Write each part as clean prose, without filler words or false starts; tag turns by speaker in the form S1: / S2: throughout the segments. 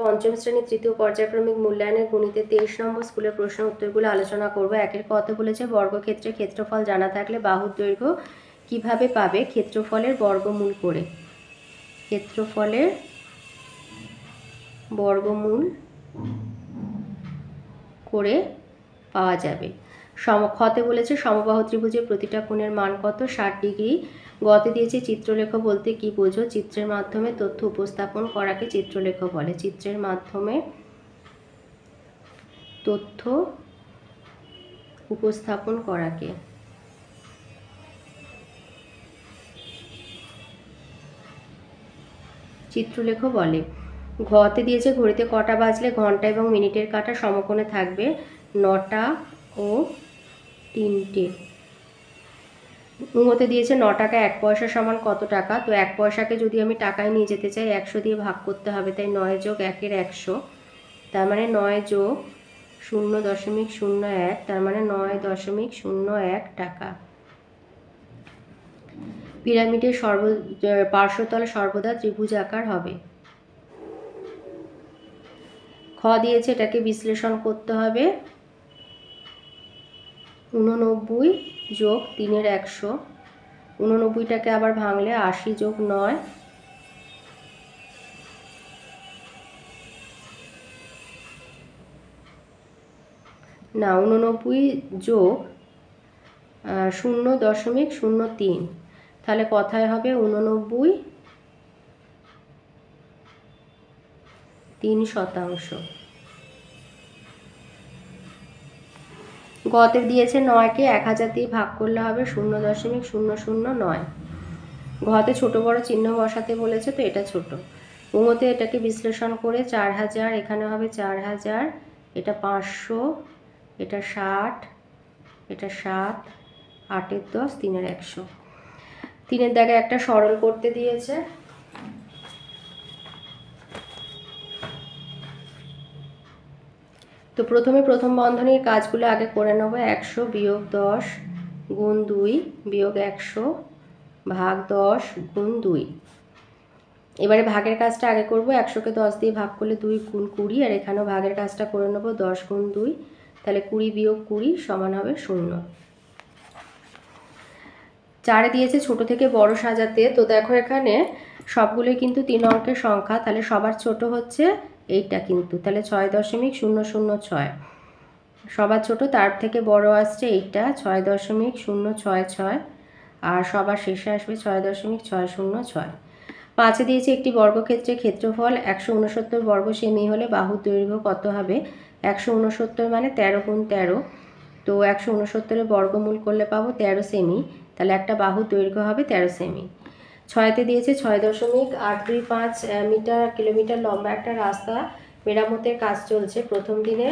S1: পঞ্চম শ্রেণীর তৃতীয় পর্যায়ক্রমিক মূল্যায়নের গণিতে 23 নম্বর স্কুলের প্রশ্ন উত্তরগুলো আলোচনা করব। একের কত বলেছে, বর্গক্ষেত্রের ক্ষেত্রফল জানা থাকলে বাহুর দৈর্ঘ্য কিভাবে পাবে? ক্ষেত্রফলের বর্গমূল করে। ক্ষেত্রফলের বর্গমূল করে পাওয়া যাবে। ক্ষতে বলেছে সমবাহু ত্রিভুজের প্রতিটা কোণের মান কত? 60 ডিগ্রি। গতে দিয়েছে চিত্রলেখ বলতে কি বোঝো? চিত্রের মাধ্যমে তথ্য উপস্থাপন করাকে চিত্রলেখ বলে। চিত্রের মাধ্যমে তথ্য উপস্থাপন করাকে চিত্রলেখ বলে। ঘতে দিয়েছে ঘড়িতে কটা বাজলে ঘন্টা এবং মিনিটের কাঁটা সমকোণে থাকবে? 9টা ও 3টে। উঙতে দিয়েছে 9 টাকা 1 পয়সা সমান কত টাকা? তো 1 পয়সাকে যদি আমি টাকায় নিয়ে যেতে চাই 100 দিয়ে ভাগ করতে হবে, তাই 9 যোগ 1-এর 100, তার মানে 9 যোগ 0.01, তার মানে 9.01 টাকা। পিরামিডের পার্শ্বতল সর্বদা ত্রিভুজাকার হবে। খ দিয়েছে এটাকে বিশ্লেষণ করতে হবে। 89 যোগ 3-এর 100, 89টাকে আবার ভাঙলে 80 যোগ 9, না 89 যোগ 0.03, তাহলে কথায় হবে 89.3%। গতে দিয়েছে 9কে 1000 দিয়ে ভাগ করলে হবে 0.009। ঘতে ছোট বড় চিহ্ন বসাতে বলেছে, তো এটা ছোট। উঙতে এটাকে বিশ্লেষণ করে 4000, এখানে হবে 4000, এটা 500, এটা 60, এটা 7, 8-এর 10, 3-এর 100। 3-এর দাগে একটা সরল করতে দিয়েছে। তো প্রথমে প্রথম বন্ধনীর কাজগুলো আগে করে নেব। 100 বিয়োগ 10 গুণ 2 বিয়োগ 100 ভাগ 10 গুণ 2। এবারে ভাগের কাজটা আগে করব। 100কে 10 দিয়ে ভাগ করলে 2 গুণ 20, আর এখানেও ভাগের কাজটা করে নেব। 10 গুণ 2, তাহলে 20 বিয়োগ 20 সমান হবে 0। 4 দিয়েছে ছোট থেকে বড় সাজাতে। তো দেখো এখানে সবগুলোই কিন্তু 3 অঙ্কের সংখ্যা, তাহলে সবার ছোট হচ্ছে এইটা কিন্তু, তাহলে 6.006। সবার ছোট তার থেকে বড় আসছে এইটা 6.066, আর সবার শেষে আসবে 6.606। 5 দিয়েছে একটি বর্গক্ষেত্রের ক্ষেত্রফল 169 বর্গ সেমি হলে বাহুর দৈর্ঘ্য কত হবে? 169 মানে 13 গুণ 13, তো 169-এর বর্গমূল করলে পাবো 13 সেমি, তাহলে একটা বাহুর দৈর্ঘ্য হবে 13 সেমি। 6তে দিয়েছে 6.825 কিলোমিটার লম্বা একটা রাস্তা মেরামতের কাজ চলছে। প্রথম দিনে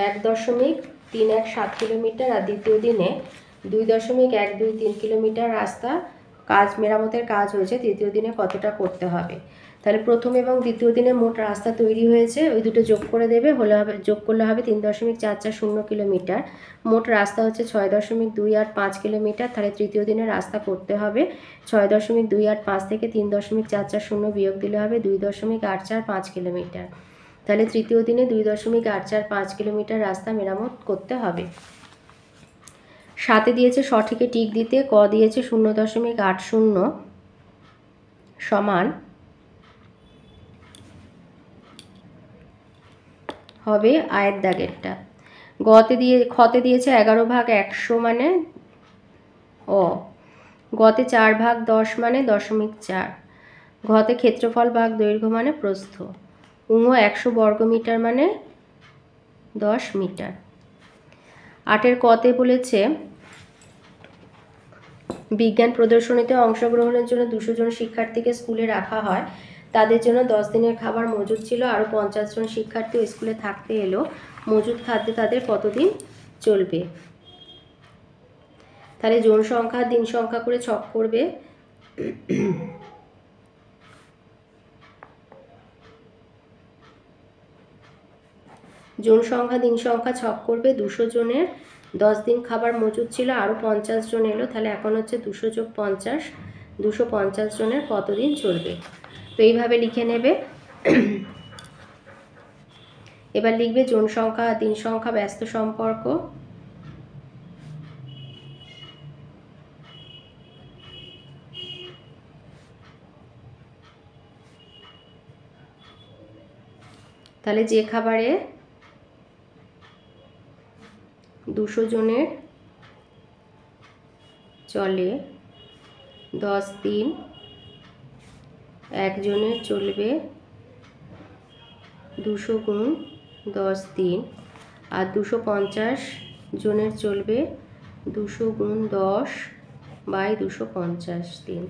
S1: 1.317 কিলোমিটার আর দ্বিতীয় দিনে 2.123 কিলোমিটার রাস্তা মেরামতের কাজ হয়েছে। তৃতীয় দিনে কতটা করতে হবে? তাহলে প্রথম এবং দ্বিতীয় দিনে মোট রাস্তা তৈরি হয়েছে, ওই দুটো যোগ করে দেবে, যোগ করলে হবে 3.440 কিলোমিটার। মোট রাস্তা হচ্ছে 6.285 কিলোমিটার, তাহলে তৃতীয় দিনে রাস্তা করতে হবে 6.285 থেকে 3.440 বিয়োগ দিলে হবে 2.845 কিলোমিটার। তাহলে তৃতীয় দিনে 2.845 কিলোমিটার রাস্তা মেরামত করতে হবে। 7 দিয়েছে সঠিকে টিক দিতে। ক দিয়েছে 0.80 সমান হবে আয়ের দাগেরটা। খতে দিয়েছে 11/100 মানে গতে 4/10 মানে 0.4। ঘতে ক্ষেত্রফল ভাগ দৈর্ঘ্য মানে প্রস্থ। 100 বর্গমিটার মানে 10 মিটার। 8-এর কতে বলেছে বিজ্ঞান প্রদর্শনীতে অংশগ্রহণের জন্য 200 জন শিক্ষার্থীকে স্কুলে রাখা হয়। তাদের জন্য 10 দিনের খাবার মজুদ ছিল, আরও 50 জন শিক্ষার্থী স্কুলে থাকতে এলো। মজুদ খাদ্যে তাদের কতদিন চলবে? তাহলে জন সংখ্যা দিন সংখ্যা করে ছক করবে। জন সংখ্যা দিন সংখ্যা ছক করবে। 200 জনের 10 দিন খাবার মজুদ ছিল, আরও 50 জন এলো, তাহলে এখন হচ্ছে 200 যোগ 50, 250 জনের কতদিন চলবে? তো এইভাবে লিখে নেবে। এবার লিখবে জন সংখ্যা আর দিন সংখ্যা ব্যস্ত সম্পর্ক। তাহলে যে খাবারে 200 জনের চলে 10 দিন, একজনের চলবে 200 গুণ 10 দিন, আর 250 জনের চলবে 200 গুণ 10 বাই 250 দিন।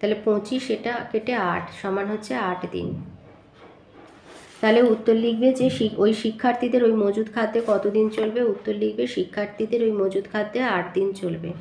S1: তাহলে 25 এটা কেটে 8 সমান হচ্ছে 8 দিন। তাহলে উত্তর লিখবে যে ওই শিক্ষার্থীদের ওই মজুদ খাদ্যে কতদিন চলবে। উত্তর লিখবে শিক্ষার্থীদের ওই মজুদ খাদ্যে 8 দিন চলবে।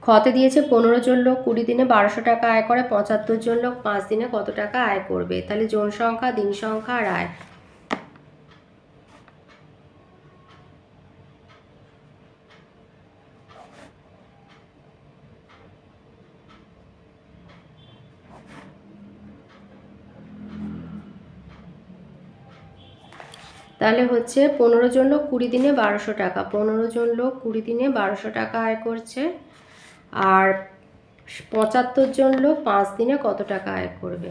S1: খতে দিয়েছে 15 জন লোক 20 দিনে 1200 টাকা আয় করে, 75 জন লোক 5 দিনে কত টাকা আয় করবে। তাহলে জন সংখ্যা, দিন সংখ্যা আর আয়। তাহলে হচ্ছে 15 জন লোক 20 দিনে 1200 টাকা, 15 জন লোক 20 দিনে 1200 টাকা আয় করছে, আর 75 জন লোক 5 দিনে কত টাকা আয় করবে।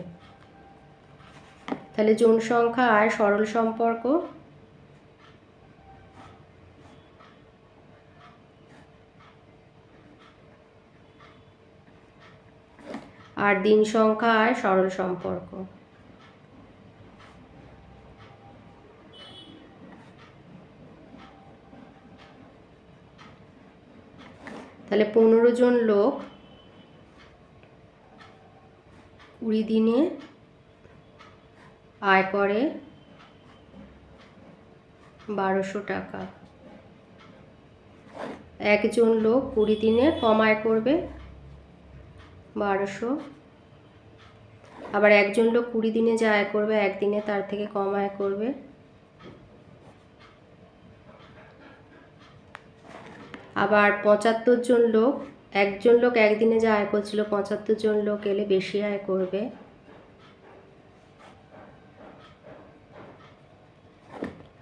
S1: তাহলে জন সংখ্যা আয় সরল সম্পর্ক, আর দিন সংখ্যা আয় সরল সম্পর্ক। তাহলে 15 জন লোক 20 দিনে আয় করে 1200 টাকা, একজন লোক 20 দিনে কম আয় করবে 1200, আবার একজন লোক 20 দিনে যা আয় করবে একদিনে তার থেকে কম আয় করবে। আবার 75 জন লোক, একজন লোক একদিনে যা আয় করছিল 75 জন লোক এলে বেশি আয় করবে।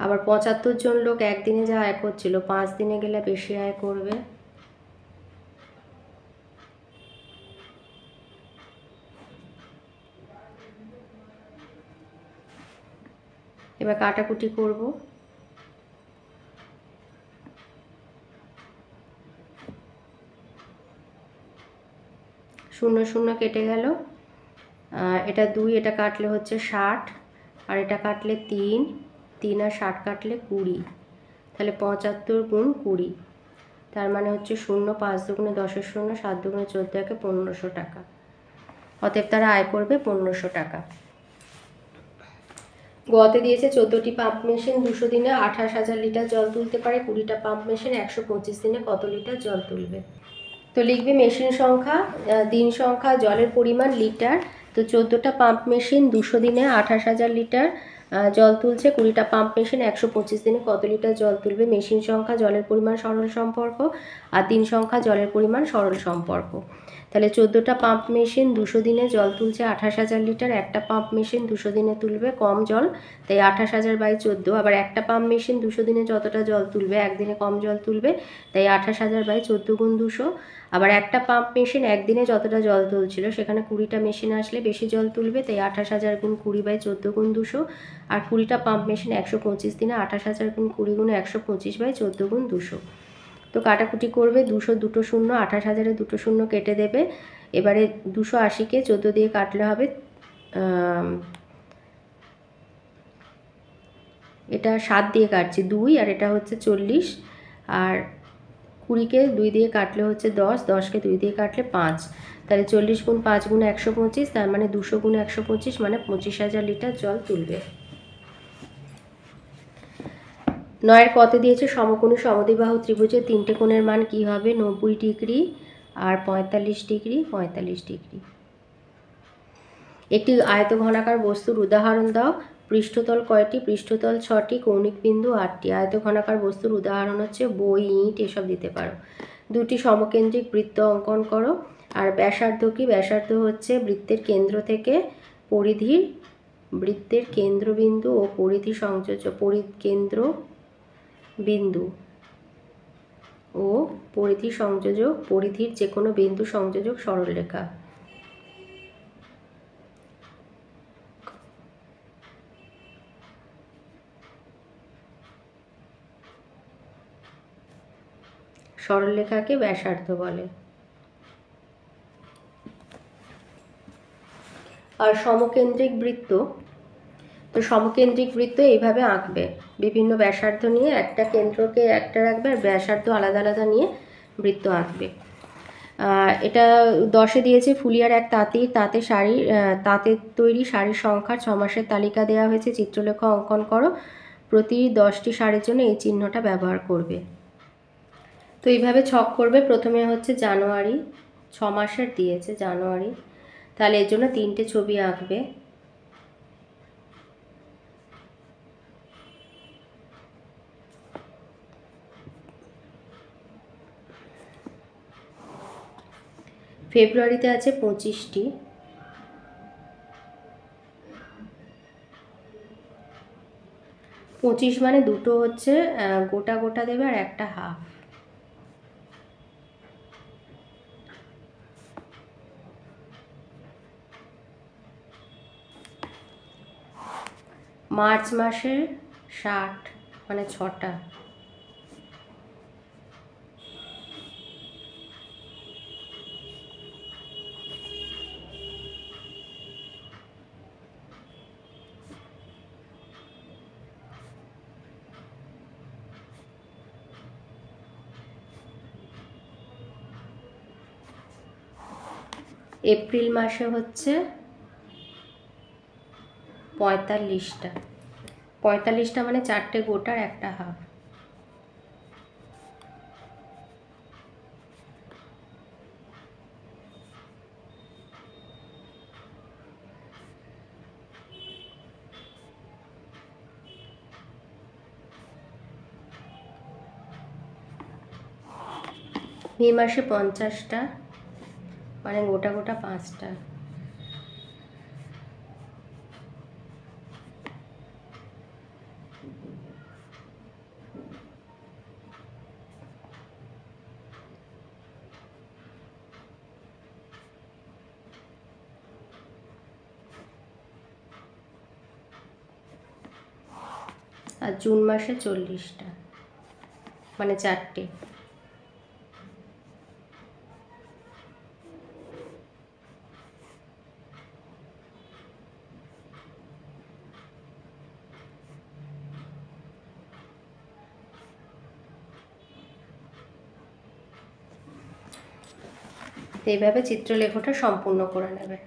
S1: আবার 75 জন লোক একদিনে যা আয় করছিল 5 দিনে গেলে বেশি আয় করবে। এবার কাটাকুটি করব। শূন্য শূন্য কেটে গেল, এটা 2, এটা কাটলে হচ্ছে 60, আর এটা কাটলে 3, 3 আর 60 কাটলে 20, তাহলে 75 গুণ 20, তার মানে হচ্ছে 0, 5 দুগুণে 10-এর 0, 7 দুগুণে 14, একে 1500 টাকা। অতএব তারা আয় করবে 1500 টাকা। গতে দিয়েছে 14টি পাম্প মেশিন 200 দিনে 28,000 লিটার জল তুলতে পারে, 20টা পাম্প মেশিন 125 দিনে কত লিটার জল তুলবে। তো লিখবে মেশিন সংখ্যা, দিন সংখ্যা, জলের পরিমাণ লিটার। তো 14টা পাম্প মেশিন 200 দিনে 28,000 লিটার জল তুলছে, 20টা পাম্প মেশিন 125 দিনে কত লিটার জল তুলবে। মেশিন সংখ্যা, জলের পরিমাণ সরল সম্পর্ক, আর দিন সংখ্যা, জলের পরিমাণ সরল সম্পর্ক। তাহলে 14টা পাম্প মেশিন 200 দিনে জল তুলছে 28,000 লিটার, একটা পাম্প মেশিন 200 দিনে তুলবে কম জল, তাই 28,000 বাই 14। আবার একটা পাম্প মেশিন 200 দিনে যতটা জল তুলবে একদিনে কম জল তুলবে, তাই 28,000 বাই 14 গুণ 200। আবার একটা পাম্প মেশিন একদিনে যতটা জল তুলছিল সেখানে 20টা মেশিন আসলে বেশি জল তুলবে, তাই 28,000 গুণ 20 বাই 14 গুণ 200। আর 20টা পাম্প মেশিন 125 দিনে 28,000 গুণ 20 গুণে 125 বাই 14 গুণ 200। তো কাটাকুটি করবে, 200 দুটো শূন্য, 28,000-এ দুটো শূন্য কেটে দেবে। এবারে 280-কে 14 দিয়ে কাটলে হবে, এটা 7 দিয়ে কাটছি 2, আর এটা হচ্ছে 40, আর 20-কে 2 দিয়ে কাটলে হচ্ছে 10, 10-কে 2 দিয়ে কাটলে 5, তাহলে 40 গুণ 5 গুণ 125, তার মানে 200 গুণ 125 মানে 25,000 লিটার জল তুলবে। 9 কত দিয়েছে, সমকোণী সমদ্বিবাহু ত্রিভুজের তিনটে কোণের মান কি হবে, 90 ডিগ্রি আর 45 ডিগ্রি 45 ডিগ্রি। একটি আয়তঘনাকার বস্তুর উদাহরণ দাও। পৃষ্ঠতল কয়টি, পৃষ্ঠতল 6টি, কৌণিক বিন্দু 8টি। আয়তঘনাকার বস্তুর উদাহরণ হচ্ছে বই, ইট এসব দিতে পারো। দুটি সমকেন্দ্রিক বৃত্ত অঙ্কন করো। আর ব্যাসার্ধ কি, ব্যাসার্ধ হচ্ছে বৃত্তের কেন্দ্র থেকে পরিধির, বৃত্তের কেন্দ্রবিন্দু ও পরিধি সংযোজক, কেন্দ্র বিন্দু ও পরিধি সংযোজক, পরিধির যে কোনো বিন্দু সংযোজক সরলরেখা। সরলরেখাকে ব্যাসার্ধ বলে। আর সমকেন্দ্রিক বৃত্ত, তো সমকেন্দ্রিক বৃত্ত এইভাবে আঁকবে, বিভিন্ন ব্যাসার্ধ নিয়ে একটা কেন্দ্রকে একটা রাখবে আর ব্যাসার্ধ আলাদা আলাদা নিয়ে বৃত্ত আঁকবে। এটা 10-এ দিয়েছে ফুলিয়ার এক তাঁতের শাড়ি, তাঁতের তৈরি শাড়ির সংখ্যার 6 মাসের তালিকা দেওয়া হয়েছে, চিত্রলেখা অঙ্কন করো। প্রতি 10টি শাড়ির জন্য এই চিহ্নটা ব্যবহার করবে। তো এইভাবে ছক করবে। প্রথমে হচ্ছে জানুয়ারি, 6 মাসের দিয়েছে জানুয়ারি, তাহলে এর জন্য 3টে ছবি আঁকবে। ফেব্রুয়ারিতে আছে 25টি, পঁচিশ মানে দুটো হচ্ছে গোটা গোটা দেবে আর একটা হাফ। মার্চ মাসে 60 মানে 6টা। এপ্রিল মাসে হচ্ছে 45টা, 45টা মানে 4টে গোটার একটা হাফ। মে মাসে 50টা মানে গোটা গোটা 5টা। আর জুন মাসে 40টা মানে 4টে। এইভাবে চিত্রলেখাটা সম্পূর্ণ করে নেবে।